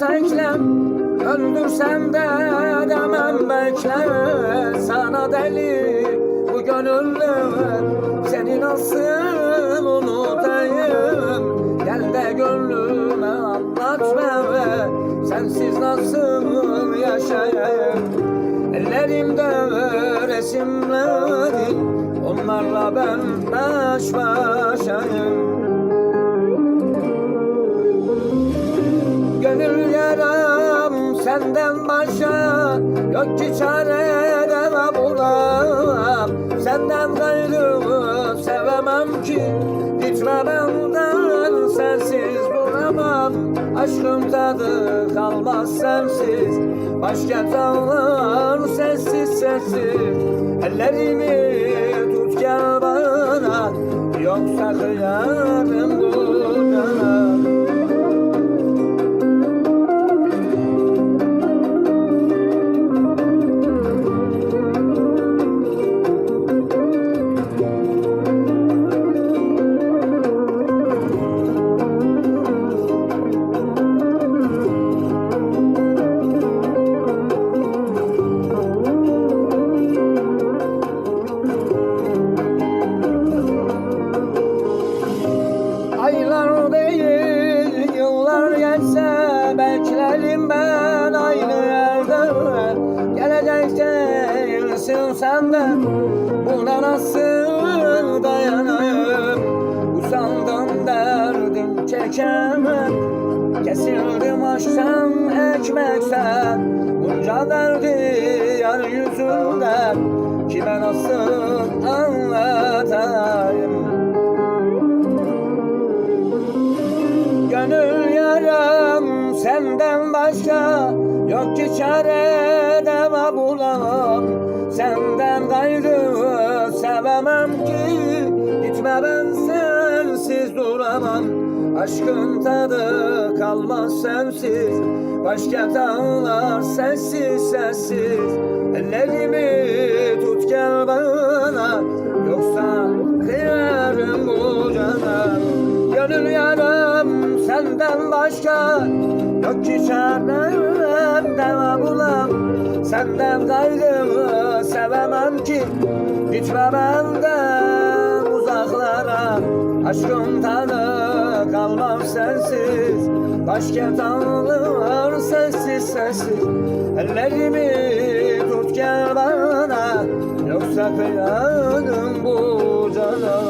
teklem, öldürsem de demem bekle. Sana deli bu gönüller, seni nasıl unutayım? Gel de gönlüme anlat ve sensiz nasıl yaşayayım? Ellerimde resimlerin, onlarla ben baş başayım. Gönül yaram senden başa, yok ki çare deva bulam. Senden gayrı sevemem ki, gitme benden sensiz duramam. Aşkım tadı kalmaz sensiz, başka dağlar sessiz sessiz. Ellerimi tut gel bana, yoksa kıyarım bu cana. Aylar değil yıllar geçse, beklerim ben aynı yerde. Gelecek değilsin sen de, buna nasıl dayanayım? Usandım derdim çekemem, kesildim aşktan ekmekten. Bunca derdi yeryüzünde, kime nasıl anlatayım? Gönül yaram senden başka, yok ki çare deva bulamam. Senden gayrı sevemem ki, gitme ben sensiz duramam. Aşkın tadı kalmaz sensiz, başka dağlar sessiz sessiz. Ellerimi tut gel bana, yoksa kıyarım bu cana. Gönül yaram senden başka, yok ki çarem deva bulam. Senden gayrı sevemem ki, gitme benden uzaklara. Aşkın tadı kalmam sensiz, başka dağlar sessiz sessiz. Ellerimi tut gel bana, yoksa kıyarım bu cana.